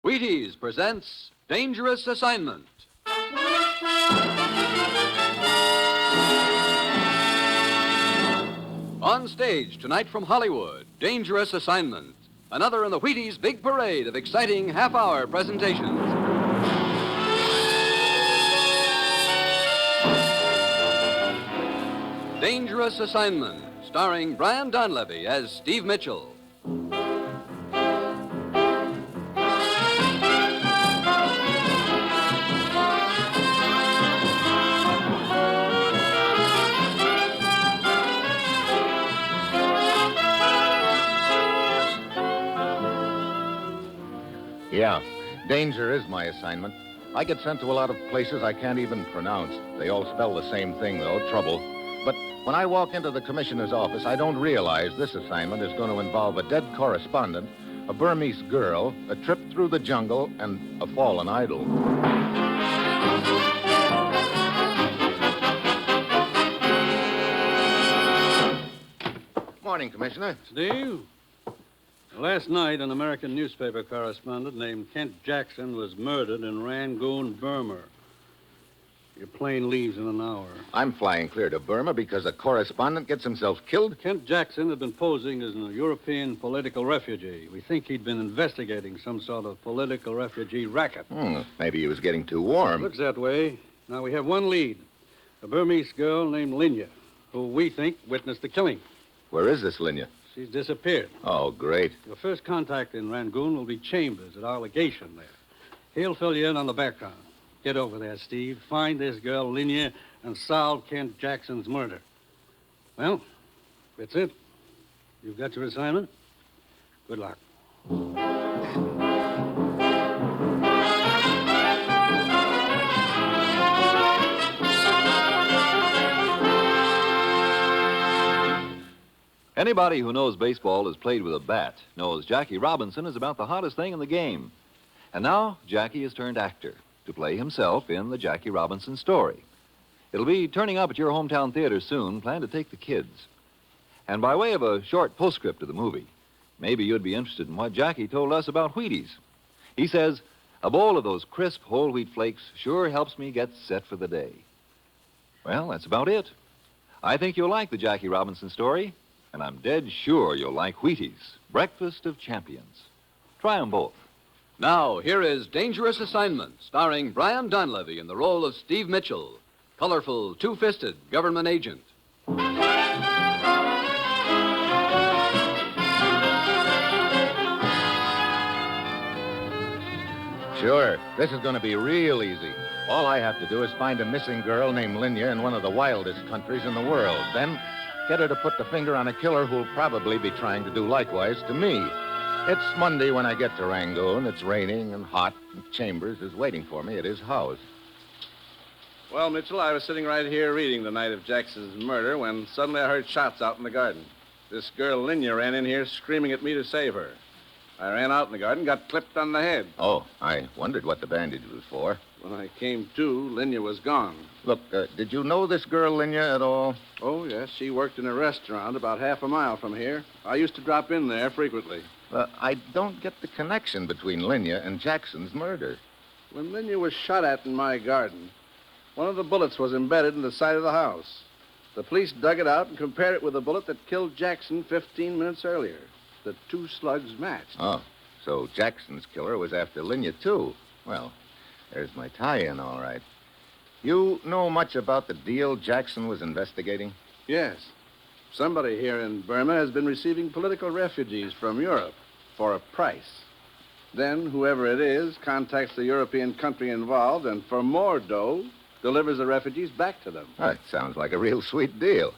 Wheaties presents Dangerous Assignment. On stage tonight from Hollywood, Dangerous Assignment. Another in the Wheaties' big parade of exciting half-hour presentations. Dangerous Assignment, starring Brian Donlevy as Steve Mitchell. Yeah, danger is my assignment. I get sent to a lot of places I can't even pronounce. They all spell the same thing, though, trouble. But when I walk into the commissioner's office, I don't realize this assignment is going to involve a dead correspondent, a Burmese girl, a trip through the jungle, and a fallen idol. Morning, Commissioner. Steve? Last night, an American newspaper correspondent named Kent Jackson was murdered in Rangoon, Burma. Your plane leaves in an hour. I'm flying clear to Burma because a correspondent gets himself killed? Kent Jackson had been posing as a European political refugee. We think he'd been investigating some sort of political refugee racket. Maybe he was getting too warm. Looks that way. Now, we have one lead, a Burmese girl named Linya, who we think witnessed the killing. Where is this Linya? She's disappeared. Oh, great. Your first contact in Rangoon will be Chambers at our legation there. He'll fill you in on the background. Get over there, Steve. Find this girl, Linya, and solve Kent Jackson's murder. Well, that's it. You've got your assignment. Good luck. Anybody who knows baseball has played with a bat knows Jackie Robinson is about the hottest thing in the game. And now, Jackie has turned actor to play himself in the Jackie Robinson story. It'll be turning up at your hometown theater soon. Plan to take the kids. And by way of a short postscript to the movie, maybe you'd be interested in what Jackie told us about Wheaties. He says, a bowl of those crisp whole wheat flakes sure helps me get set for the day. Well, that's about it. I think you'll like the Jackie Robinson story. And I'm dead sure you'll like Wheaties, breakfast of champions. Try them both. Now, here is Dangerous Assignment, starring Brian Donlevy in the role of Steve Mitchell, colorful, two-fisted government agent. Sure, this is going to be real easy. All I have to do is find a missing girl named Linya in one of the wildest countries in the world. Then get her to put the finger on a killer who'll probably be trying to do likewise to me. It's Monday when I get to Rangoon. It's raining and hot, and Chambers is waiting for me at his house. Well, Mitchell, I was sitting right here reading the night of Jackson's murder when suddenly I heard shots out in the garden. This girl, Linya, ran in here screaming at me to save her. I ran out in the garden, got clipped on the head. Oh, I wondered what the bandage was for. When I came to, Linya was gone. Look, did you know this girl, Linya, at all? Oh, yes, she worked in a restaurant about half a mile from here. I used to drop in there frequently. I don't get the connection between Linya and Jackson's murder. When Linya was shot at in my garden, one of the bullets was embedded in the side of the house. The police dug it out and compared it with the bullet that killed Jackson 15 minutes earlier. The two slugs matched. Oh, so Jackson's killer was after Linya, too. Well, there's my tie-in, all right. You know much about the deal Jackson was investigating? Yes. Somebody here in Burma has been receiving political refugees from Europe for a price. Then whoever it is contacts the European country involved and for more dough delivers the refugees back to them. Oh, it sounds like a real sweet deal.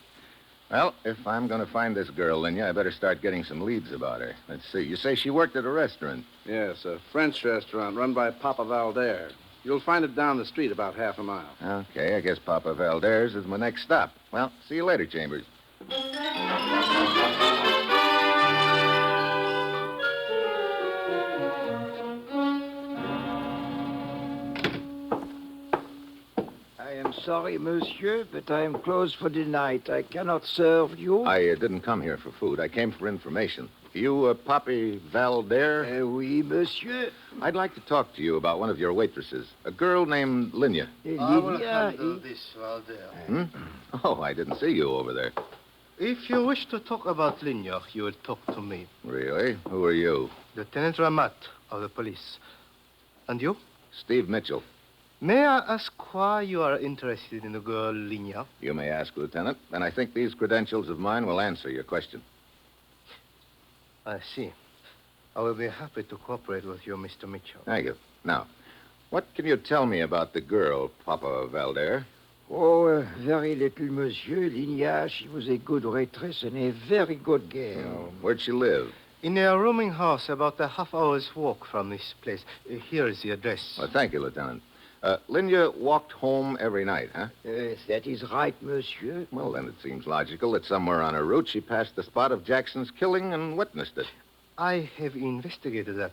Well, if I'm going to find this girl, Linya, I better start getting some leads about her. Let's see. You say she worked at a restaurant? Yes, a French restaurant run by Papa Valdaire. You'll find it down the street about half a mile. Okay, I guess Papa Valdaire's is my next stop. Well, see you later, Chambers. I am sorry, monsieur, but I am closed for the night. I cannot serve you. I didn't come here for food. I came for information. You, Poppy Valder? Oui, monsieur. I'd like to talk to you about one of your waitresses, a girl named Linya. I will Linya, handle this, Valder. Oh, I didn't see you over there. If you wish to talk about Linya, you will talk to me. Really? Who are you? Lieutenant Ramat of the police. And you? Steve Mitchell. May I ask why you are interested in the girl Linya? You may ask, Lieutenant, and I think these credentials of mine will answer your question. I see. I will be happy to cooperate with you, Mr. Mitchell. Thank you. Now, what can you tell me about the girl, Papa Valder? Oh, very little, monsieur. Linya, she was a good waitress and a very good girl. Where'd she live? In a rooming house about a half-hour's walk from this place. Here is the address. Well, thank you, Lieutenant. Linya walked home every night, huh? Yes, that is right, monsieur. Well, then it seems logical that somewhere on her route she passed the spot of Jackson's killing and witnessed it. I have investigated that.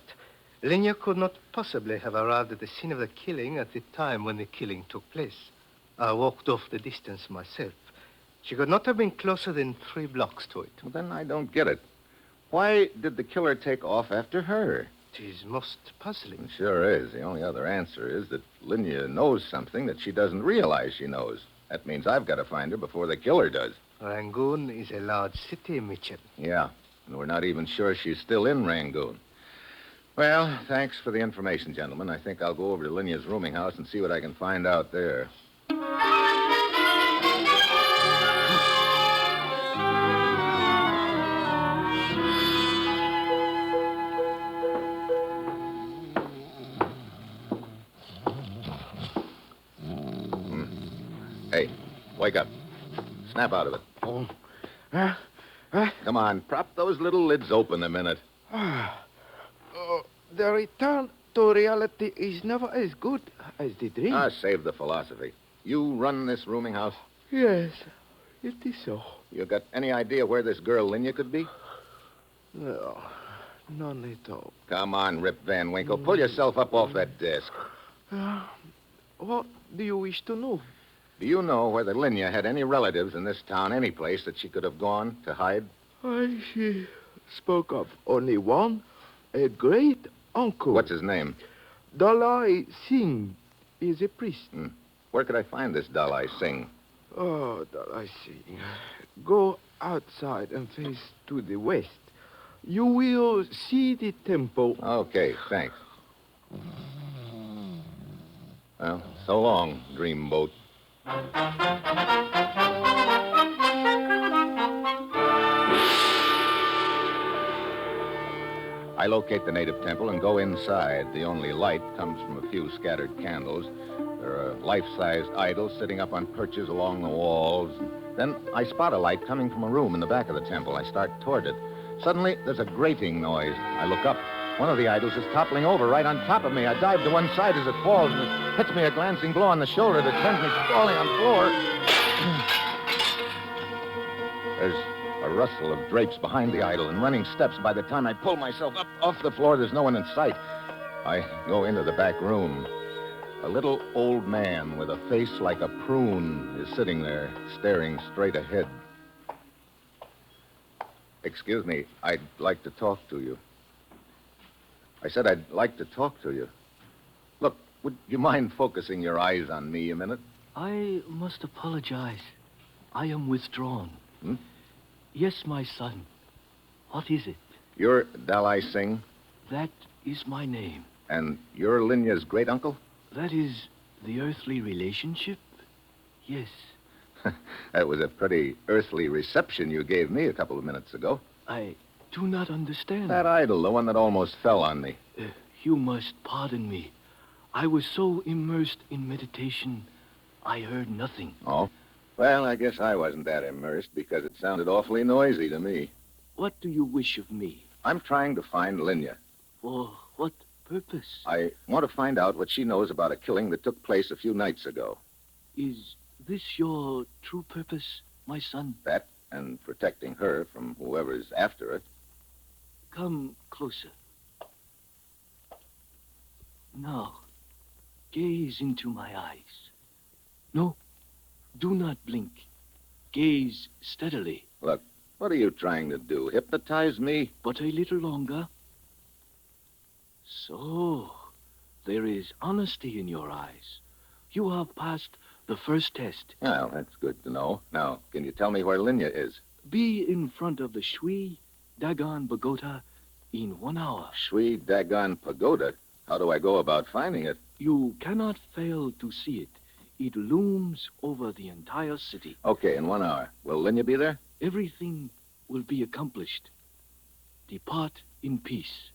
Linya could not possibly have arrived at the scene of the killing at the time when the killing took place. I walked off the distance myself. She could not have been closer than 3 blocks to it. Well, then I don't get it. Why did the killer take off after her? It is most puzzling. It sure is. The only other answer is that Linya knows something that she doesn't realize she knows. That means I've got to find her before the killer does. Rangoon is a large city, Mitchell. Yeah, and we're not even sure she's still in Rangoon. Well, thanks for the information, gentlemen. I think I'll go over to Linya's rooming house and see what I can find out there. Hey, wake up. Snap out of it. Come on, prop those little lids open a minute. The return to reality is never as good as the dream. Save the philosophy. You run this rooming house? Yes, it is so. You got any idea where this girl Linya could be? No, none at all. Come on, Rip Van Winkle. Pull yourself up off that desk. What do you wish to know? Do you know whether Linya had any relatives in this town, any place that she could have gone to hide? She spoke of only one, a great uncle. What's his name? Dalai Singh is a priest. Where could I find this Dalai Singh? Oh, Dalai Singh. Go outside and face to the west. You will see the temple. Okay, thanks. Well, so long, dreamboat. I locate the native temple and go inside. The only light comes from a few scattered candles. There are life-sized idols sitting up on perches along the walls. Then I spot a light coming from a room in the back of the temple. I start toward it. Suddenly, there's a grating noise. I look up. One of the idols is toppling over right on top of me. I dive to one side as it falls, and it hits me a glancing blow on the shoulder that sends me sprawling on the floor. There's a rustle of drapes behind the idol and running steps. By the time I pull myself up off the floor, there's no one in sight. I go into the back room. A little old man with a face like a prune is sitting there, staring straight ahead. Excuse me, I'd like to talk to you. I said I'd like to talk to you. Look, would you mind focusing your eyes on me a minute? I must apologize. I am withdrawn. Yes, my son. What is it? You're Dalai Singh, That is my name. and you're Linya's great-uncle? That is the earthly relationship? Yes. That was a pretty earthly reception you gave me a couple of minutes ago. I do not understand. That idol, the one that almost fell on me. You must pardon me. I was so immersed in meditation, I heard nothing. Oh? Well, I guess I wasn't that immersed because it sounded awfully noisy to me. What do you wish of me? I'm trying to find Linya. For what purpose? I want to find out what she knows about a killing that took place a few nights ago. Is this your true purpose, my son? That and protecting her from whoever's after her. Come closer. Now, gaze into my eyes. No, do not blink. Gaze steadily. Look, What are you trying to do? Hypnotize me? But a little longer. So, there is honesty in your eyes. You have passed the first test. Well, that's good to know. Now, can you tell me where Linya is? Be in front of the Shui Dagon Pagoda in 1 hour. Shui Dagon Pagoda. How do I go about finding it? You cannot fail to see it. It looms over the entire city. Okay, in 1 hour. Will Linya be there? Everything will be accomplished. Depart in peace.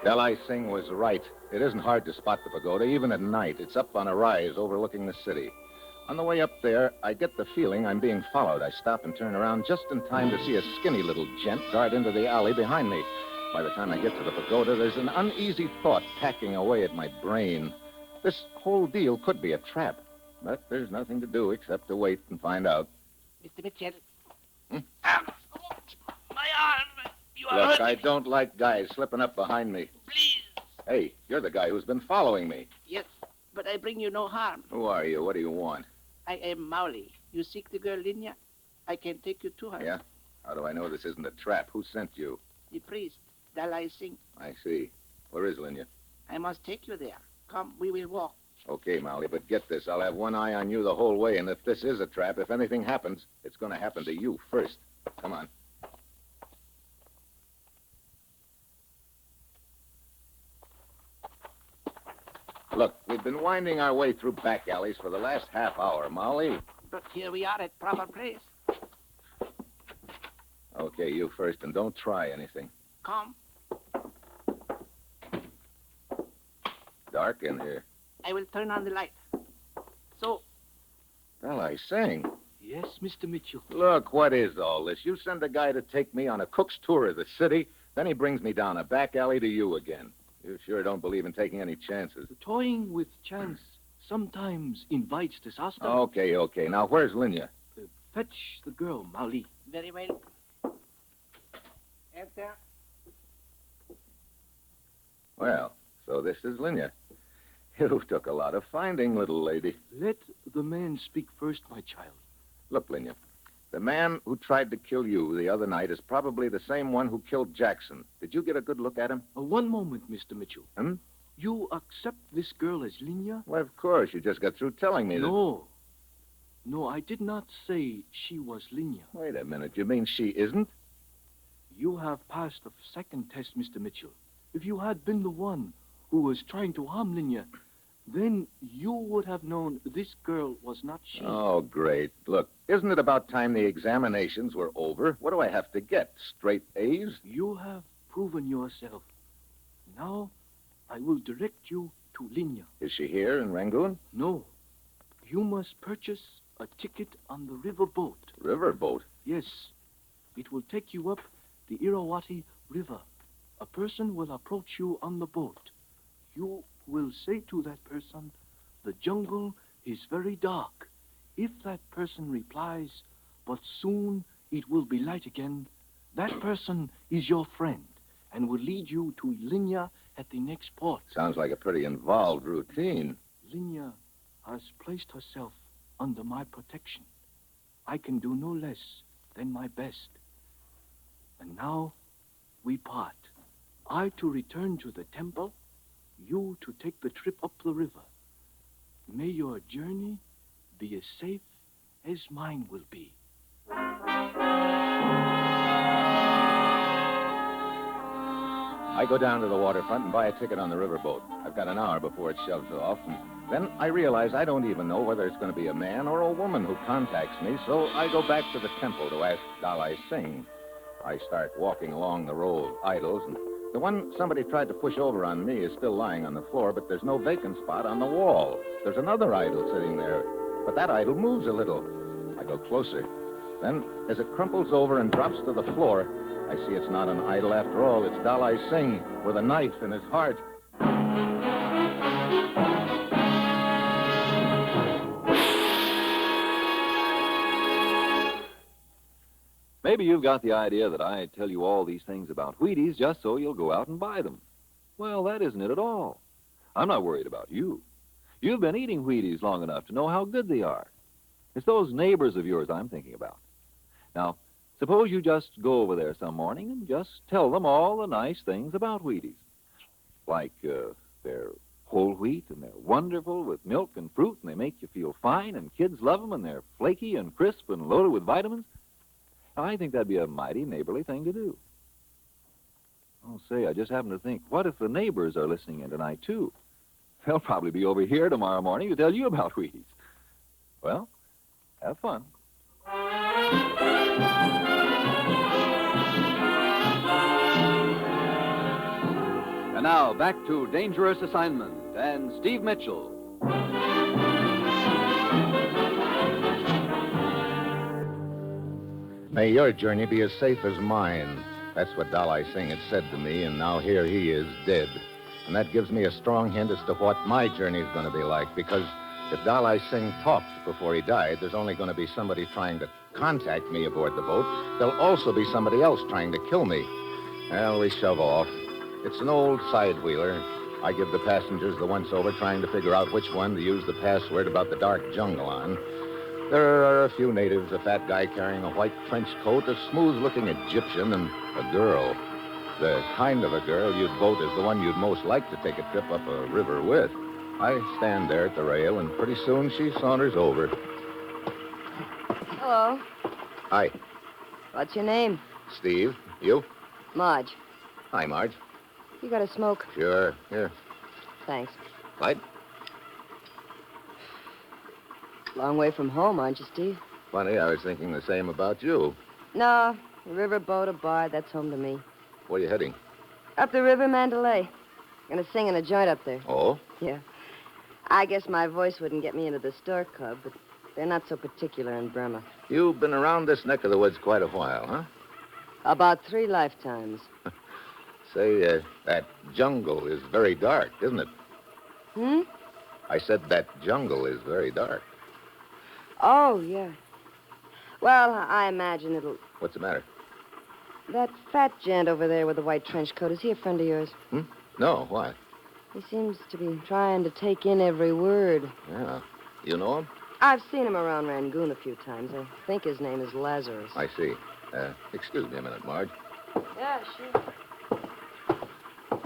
Dalai Singh was right. It isn't hard to spot the pagoda, even at night. It's up on a rise overlooking the city. On the way up there, I get the feeling I'm being followed. I stop and turn around just in time to see a skinny little gent dart into the alley behind me. By the time I get to the pagoda, there's an uneasy thought packing away at my brain. This whole deal could be a trap, but there's nothing to do except to wait and find out. Mr. Mitchell. Hmm? My arm. You are Look, hurting I me. don't like guys slipping up behind me. Please. Hey, you're the guy who's been following me. Yes, but I bring you no harm. Who are you? What do you want? I am Mauli. You seek the girl Linya? I can take you to her. Yeah? How do I know this isn't a trap? Who sent you? The priest, Dalai Singh. I see. Where is Linya? I must take you there. Come, we will walk. Okay, Molly, but get this. I'll have one eye on you the whole way, and if this is a trap, if anything happens, it's going to happen to you first. Come on. Look, we've been winding our way through back alleys for the last half hour, Molly. But here we are at proper place. Okay, you first, and don't try anything. Come. Dark in here. I will turn on the light. So, Well, I sing. Yes, Mr. Mitchell. Look, what is all this? You send a guy to take me on a cook's tour of the city, then he brings me down a back alley to you again. You sure don't believe in taking any chances. Toying with chance sometimes invites disaster. Okay. Now, where's Linya? Fetch the girl, Mauli. very well. Enter. Well, so this is Linya. You took a lot of finding, little lady. Let the man speak first, my child. Look, Linya, the man who tried to kill you the other night is probably the same one who killed Jackson. Did you get a good look at him? One moment, Mr. Mitchell. Hmm? You accept this girl as Linya? Well, of course. You just got through telling me that. No, I did not say she was Linya. Wait a minute. You mean she isn't? You have passed the second test, Mr. Mitchell. If you had been the one who was trying to harm Linya, then you would have known this girl was not she. Oh, great. Look, isn't it about time the examinations were over? What do I have to get? Straight A's? You have proven yourself. Now, I will direct you to Linya. Is she here in Rangoon? No, you must purchase a ticket on the riverboat. Riverboat? Yes, it will take you up the Irrawaddy River. A person will approach you on the boat. You will say to that person, the jungle is very dark. If that person replies, but soon it will be light again, that person is your friend and will lead you to Linya at the next port. Sounds like a pretty involved routine. Linya has placed herself under my protection. I can do no less than my best. And now we part. I to return to the temple, you to take the trip up the river. May your journey be as safe as mine will be. I go down to the waterfront and buy a ticket on the riverboat. I've got an hour before it shoves off, and then I realize I don't even know whether it's going to be a man or a woman who contacts me, so I go back to the temple to ask Dalai Singh. I start walking along the row of idols, and the one somebody tried to push over on me is still lying on the floor, but there's no vacant spot on the wall. There's another idol sitting there, but that idol moves a little. I go closer. Then, as it crumples over and drops to the floor, I see it's not an idol after all. It's Dalai Singh with a knife in his heart. Maybe you've got the idea that I tell you all these things about Wheaties just so you'll go out and buy them. Well, that isn't it at all. I'm not worried about you. You've been eating Wheaties long enough to know how good they are. It's those neighbors of yours I'm thinking about. Now, suppose you just go over there some morning and just tell them all the nice things about Wheaties. Like, they're whole wheat and they're wonderful with milk and fruit and they make you feel fine and kids love them and they're flaky and crisp and loaded with vitamins. Now, I think that'd be a mighty neighborly thing to do. Oh, say, I just happened to think, what if the neighbors are listening in tonight, too? They'll probably be over here tomorrow morning to tell you about Wheaties. Well, have fun. And now, back to Dangerous Assignment and Steve Mitchell. May your journey be as safe as mine. That's what Dalai Singh had said to me, and now here he is, dead. And that gives me a strong hint as to what my journey is going to be like, because if Dalai Singh talked before he died, there's only going to be somebody trying to contact me aboard the boat. There'll also be somebody else trying to kill me. Well, we shove off. It's an old side-wheeler. I give the passengers the once-over, trying to figure out which one to use the password about the dark jungle on. There are a few natives, a fat guy carrying a white trench coat, a smooth-looking Egyptian, and a girl. The kind of a girl you'd vote is the one you'd most like to take a trip up a river with. I stand there at the rail, and pretty soon she saunters over. Hello. Hi, What's your name? Steve. You? Marge. Hi, Marge. You got a smoke? Sure. Here. Thanks. Light? Long way from home, aren't you, Steve? Funny, I was thinking the same about you. No, a riverboat, a bar, that's home to me. Where are you heading? Up the river, Mandalay. Gonna sing in a joint up there. Oh? Yeah. I guess my voice wouldn't get me into the Store Club, but they're not so particular in Burma. You've been around this neck of the woods quite a while, huh? About 3 lifetimes. Say, that jungle is very dark, isn't it? Hmm? I said that jungle is very dark. Oh, yeah. Well, I imagine it'll... What's the matter? That fat gent over there with the white trench coat, is he a friend of yours? No, why? He seems to be trying to take in every word. Yeah. You know him? I've seen him around Rangoon a few times. I think his name is Lazarus. I see. Excuse me a minute, Marge. Yeah, sure.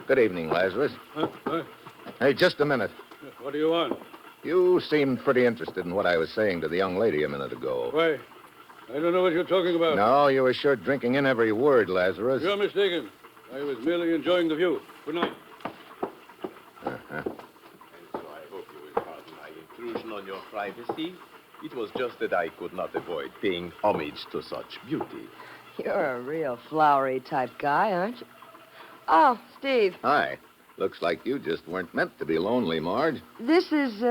Good evening, Lazarus. Hey, just a minute. What do you want? You seemed pretty interested in what I was saying to the young lady a minute ago. Why? I don't know what you're talking about. No, you were sure drinking in every word, Lazarus. You're mistaken. I was merely enjoying the view. Good night. Uh-huh. And so I hope you will pardon my intrusion on your privacy. It was just that I could not avoid paying homage to such beauty. You're a real flowery type guy, aren't you? Oh, Steve. Hi. Looks like you just weren't meant to be lonely, Marge. This is,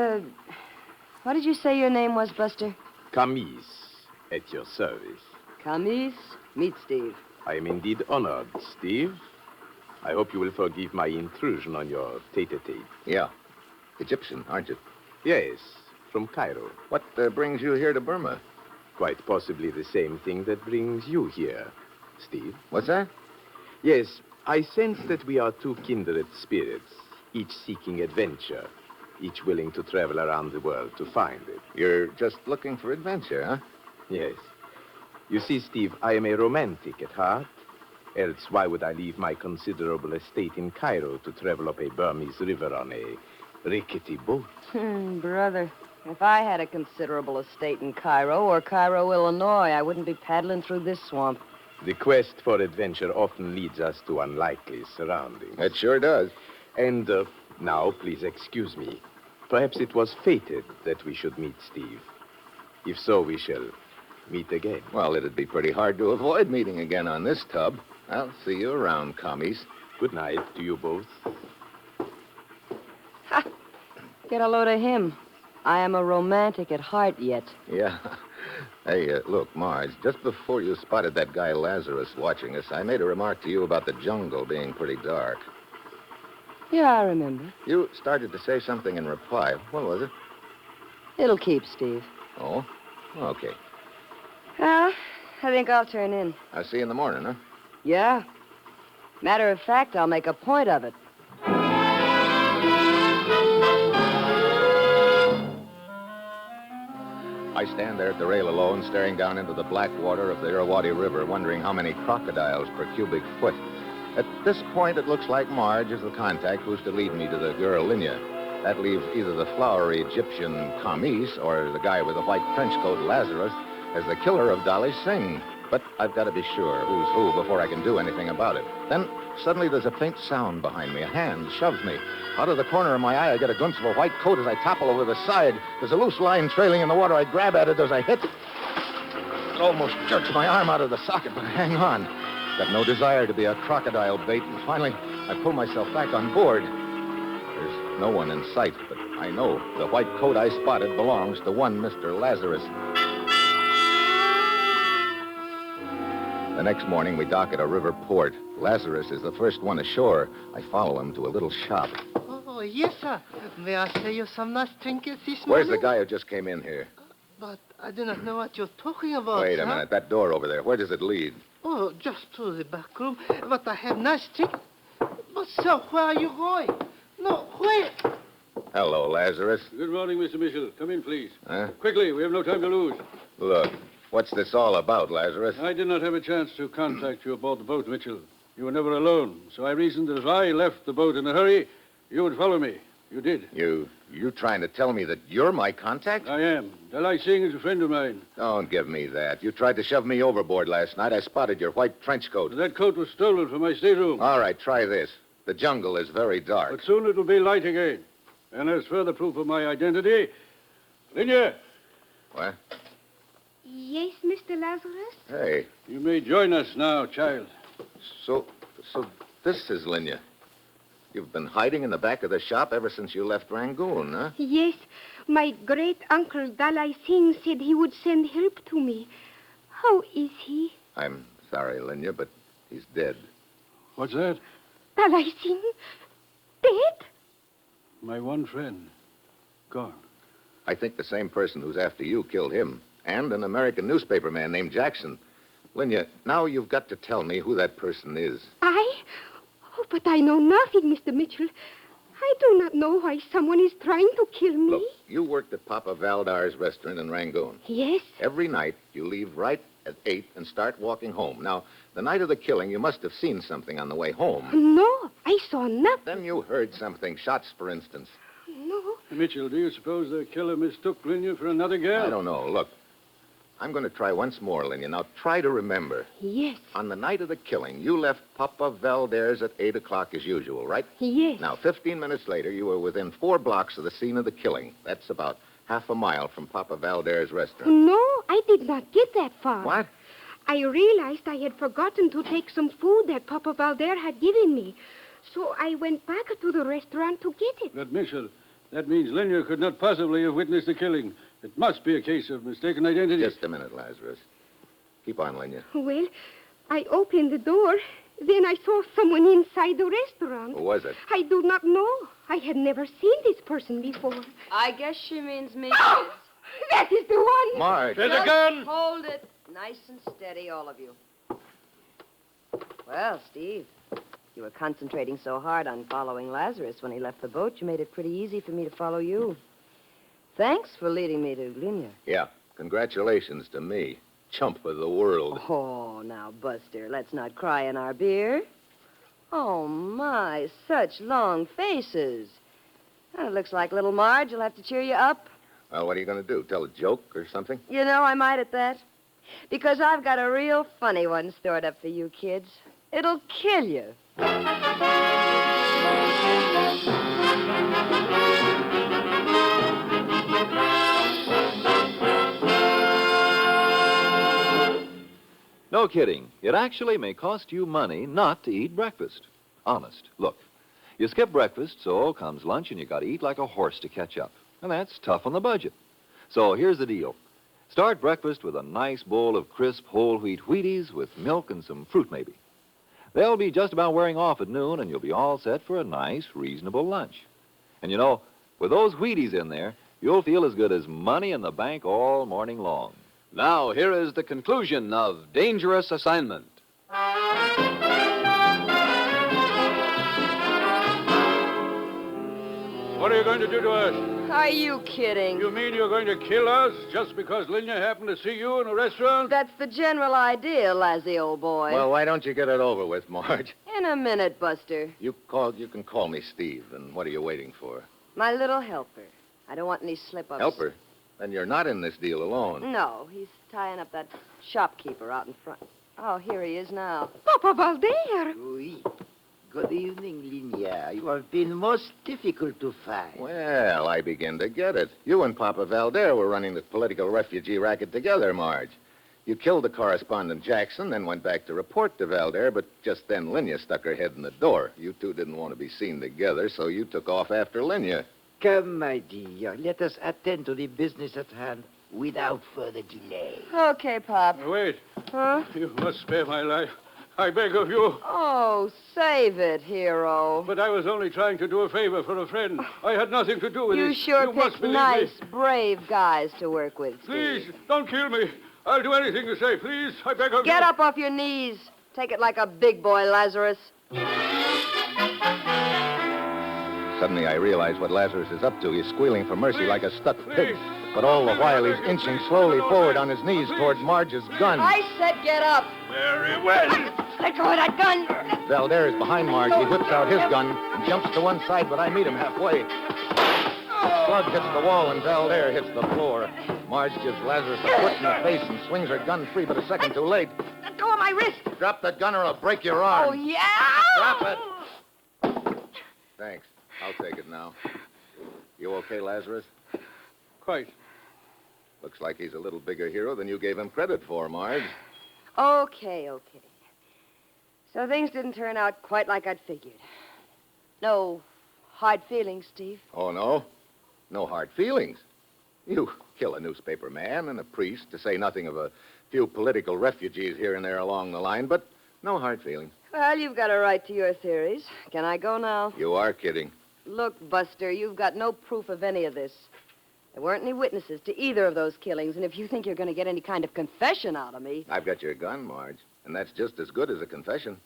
what did you say your name was, Buster? Camise, at your service. Camise. Meet Steve. I am indeed honored, Steve. I hope you will forgive my intrusion on your tete-a-tete. Yeah. Egyptian, aren't you? Yes, from Cairo. What brings you here to Burma? Quite possibly the same thing that brings you here, Steve. What's that? Yes, I sense that we are two kindred spirits, each seeking adventure, each willing to travel around the world to find it. You're just looking for adventure, huh? Yes. You see, Steve, I am a romantic at heart. Else, why would I leave my considerable estate in Cairo to travel up a Burmese river on a rickety boat? Brother, if I had a considerable estate in Cairo or Cairo, Illinois, I wouldn't be paddling through this swamp. The quest for adventure often leads us to unlikely surroundings. It sure does. And now, please excuse me. Perhaps it was fated that we should meet, Steve. If so, we shall meet again. Well, it'd be pretty hard to avoid meeting again on this tub. I'll see you around, commies. Good night to you both. Ha! Get a load of him. I am a romantic at heart yet. Yeah. Hey, look, Marge, just before you spotted that guy Lazarus watching us, I made a remark to you about the jungle being pretty dark. Yeah, I remember. You started to say something in reply. What was it? It'll keep, Steve. Oh? Okay. Well, I think I'll turn in. I'll see you in the morning, huh? Yeah. Matter of fact, I'll make a point of it. I stand there at the rail alone, staring down into the black water of the Irrawaddy River, wondering how many crocodiles per cubic foot. At this point, it looks like Marge is the contact who's to lead me to the girl, Linya. That leaves either the flowery Egyptian Kamis or the guy with the white trench coat, Lazarus, as the killer of Dolly Singh. But I've got to be sure who's who before I can do anything about it. Then, suddenly, there's a faint sound behind me. A hand shoves me. Out of the corner of my eye, I get a glimpse of a white coat as I topple over the side. There's a loose line trailing in the water. I grab at it as I hit. It almost jerks my arm out of the socket, but I hang on. Got no desire to be a crocodile bait, and finally, I pull myself back on board. There's no one in sight, but I know the white coat I spotted belongs to one Mr. Lazarus. The next morning, we dock at a river port. Lazarus is the first one ashore. I follow him to a little shop. Oh, yes, sir. May I say you some nice trinkets this Where's morning? the guy who just came in here? But I do not know what you're talking about, Wait sir. a minute. That door over there, where does it lead? Oh, just to the back room. But I have nice trinkets. But, sir, where are you going? No, wait. Hello, Lazarus. Good morning, Mr. Mitchell. Come in, please. Huh? Quickly, we have no time to lose. Look, what's this all about, Lazarus? I did not have a chance to contact you aboard the boat, Mitchell. You were never alone, so I reasoned that if I left the boat in a hurry, you would follow me. You did. You trying to tell me that you're my contact? I am. Dalai Singh is a friend of mine. Don't give me that. You tried to shove me overboard last night. I spotted your white trench coat. That coat was stolen from my stateroom. All right, try this. The jungle is very dark. But soon it'll be light again. And as further proof of my identity, Linya, What? Yes, Mr. Lazarus? Hey, you may join us now, child. so this is Linya. You've been hiding in the back of the shop ever since you left Rangoon, huh? Yes. My great-uncle Dalai Singh said he would send help to me. How is he? I'm sorry, Linya, but he's dead. What's that? Dalai Singh? Dead? My one friend. Gone. I think the same person who's after you killed him, and an American newspaper man named Jackson. Linya, now you've got to tell me who that person is. I? Oh, but I know nothing, Mr. Mitchell. I do not know why someone is trying to kill me. Look, you worked at Papa Valdar's restaurant in Rangoon. Yes. Every night, you leave right at 8 and start walking home. Now, the night of the killing, you must have seen something on the way home. No, I saw nothing. Then you heard something, shots, for instance. No. Mitchell, do you suppose the killer mistook Linya for another girl? I don't know. Look, I'm going to try once more, Linya. Now, try to remember. Yes. On the night of the killing, you left Papa Valdar's at 8 o'clock as usual, right? Yes. Now, 15 minutes later, you were within 4 blocks of the scene of the killing. That's about half a mile from Papa Valdar's restaurant. No, I did not get that far. What? I realized I had forgotten to take some food that Papa Valder had given me. So I went back to the restaurant to get it. But, Mitchell, that means Linya could not possibly have witnessed the killing. It must be a case of mistaken identity. Just a minute, Lazarus. Keep on, Linya. Well, I opened the door. Then I saw someone inside the restaurant. Who was it? I do not know. I had never seen this person before. I guess she means me. Oh! That is the one! Marge. There's a gun! Hold it. Nice and steady, all of you. Well, Steve, you were concentrating so hard on following Lazarus when he left the boat, you made it pretty easy for me to follow you. Thanks for leading me to Linya. Yeah. Congratulations to me. Chump of the world. Oh, now, Buster, let's not cry in our beer. Oh, my, such long faces. Well, it looks like little Marge will have to cheer you up. Well, what are you going to do? Tell a joke or something? You know, I might at that. Because I've got a real funny one stored up for you kids. It'll kill you. No kidding. It actually may cost you money not to eat breakfast. Honest. Look, you skip breakfast, so comes lunch, and you got to eat like a horse to catch up. And that's tough on the budget. So here's the deal. Start breakfast with a nice bowl of crisp whole wheat Wheaties with milk and some fruit, maybe. They'll be just about wearing off at noon, and you'll be all set for a nice, reasonable lunch. And you know, with those Wheaties in there, you'll feel as good as money in the bank all morning long. Now, here is the conclusion of Dangerous Assignment. What are you going to do to us? Are you kidding? You mean you're going to kill us just because Linya happened to see you in a restaurant? That's the general idea, Lassie, old boy. Well, why don't you get it over with, Marge? In a minute, Buster. You can call me Steve, and what are you waiting for? My little helper. I don't want any slip-ups. Helper? Then you're not in this deal alone. No, he's tying up that shopkeeper out in front. Oh, here he is now. Papa Valder. Oui. Good evening, Linya. You have been most difficult to find. Well, I begin to get it. You and Papa Valder were running the political refugee racket together, Marge. You killed the correspondent Jackson, then went back to report to Valder, but just then Linya stuck her head in the door. You two didn't want to be seen together, so you took off after Linya. Come, my dear. Let us attend to the business at hand without further delay. Okay, Pop. Wait. Huh? You must spare my life. I beg of you. Oh, save it, hero. But I was only trying to do a favor for a friend. I had nothing to do with You it. sure You must picked believe nice, me. brave guys to work with, Steve. Please, don't kill me. I'll do anything you say. Please, I beg of you. Get up off your knees. Take it like a big boy, Lazarus. Suddenly I realize what Lazarus is up to. He's squealing for mercy like a stuck pig. But all the while he's inching slowly forward on his knees toward Marge's gun. I said get up. Very well. Let go of that gun. Valder is behind Marge. He whips out his gun and jumps to one side, but I meet him halfway. The slug hits the wall and Valder hits the floor. Marge gives Lazarus a foot in the face and swings her gun free, but a second too late. Let go of my wrist. Drop the gun or I'll break your arm. Oh, yeah? Drop it. Thanks. I'll take it now. You okay, Lazarus? Quite. Looks like he's a little bigger hero than you gave him credit for, Marge. Okay. So things didn't turn out quite like I'd figured. No hard feelings, Steve. Oh, no? No hard feelings? You kill a newspaper man and a priest, to say nothing of a few political refugees here and there along the line, but no hard feelings. Well, you've got a right to your theories. Can I go now? You are kidding. Look, Buster, you've got no proof of any of this. There weren't any witnesses to either of those killings, and if you think you're going to get any kind of confession out of me... I've got your gun, Marge, and that's just as good as a confession.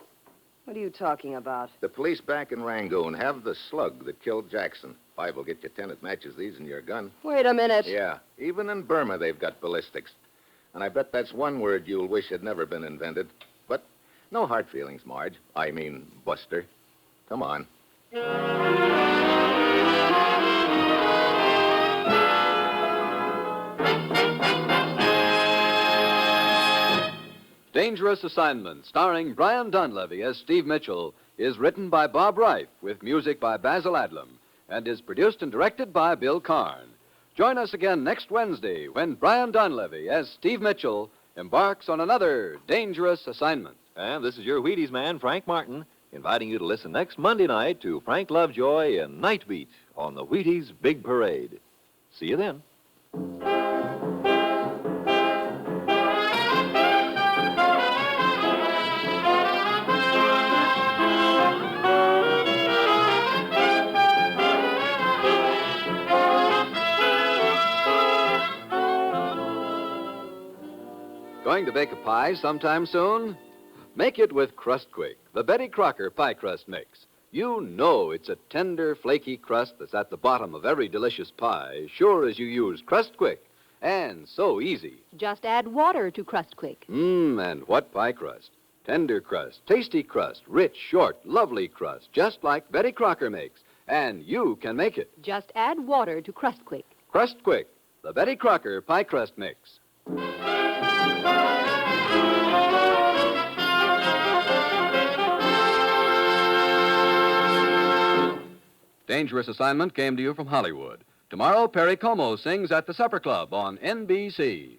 What are you talking about? The police back in Rangoon have the slug that killed Jackson. 5 will get you 10 that matches these in your gun. Wait a minute. Yeah, even in Burma they've got ballistics. And I bet that's one word you'll wish had never been invented. But no hard feelings, Marge. I mean, Buster. Come on. Dangerous Assignment, starring Brian Donlevy as Steve Mitchell, is written by Bob Reif with music by Basil Adlam and is produced and directed by Bill Karn. Join us again next Wednesday when Brian Donlevy as Steve Mitchell embarks on another dangerous assignment. And this is your Wheaties man, Frank Martin, inviting you to listen next Monday night to Frank Lovejoy and Night Beat on the Wheaties Big Parade. See you then. Going to bake a pie sometime soon? Make it with Crust Quick, the Betty Crocker pie crust mix. You know it's a tender, flaky crust that's at the bottom of every delicious pie, sure as you use Crust Quick. And so easy. Just add water to Crust Quick. And what pie crust? Tender crust, tasty crust, rich, short, lovely crust, just like Betty Crocker makes. And you can make it. Just add water to Crust Quick. Crust Quick, the Betty Crocker pie crust mix. Dangerous Assignment came to you from Hollywood. Tomorrow, Perry Como sings at the Supper Club on NBC.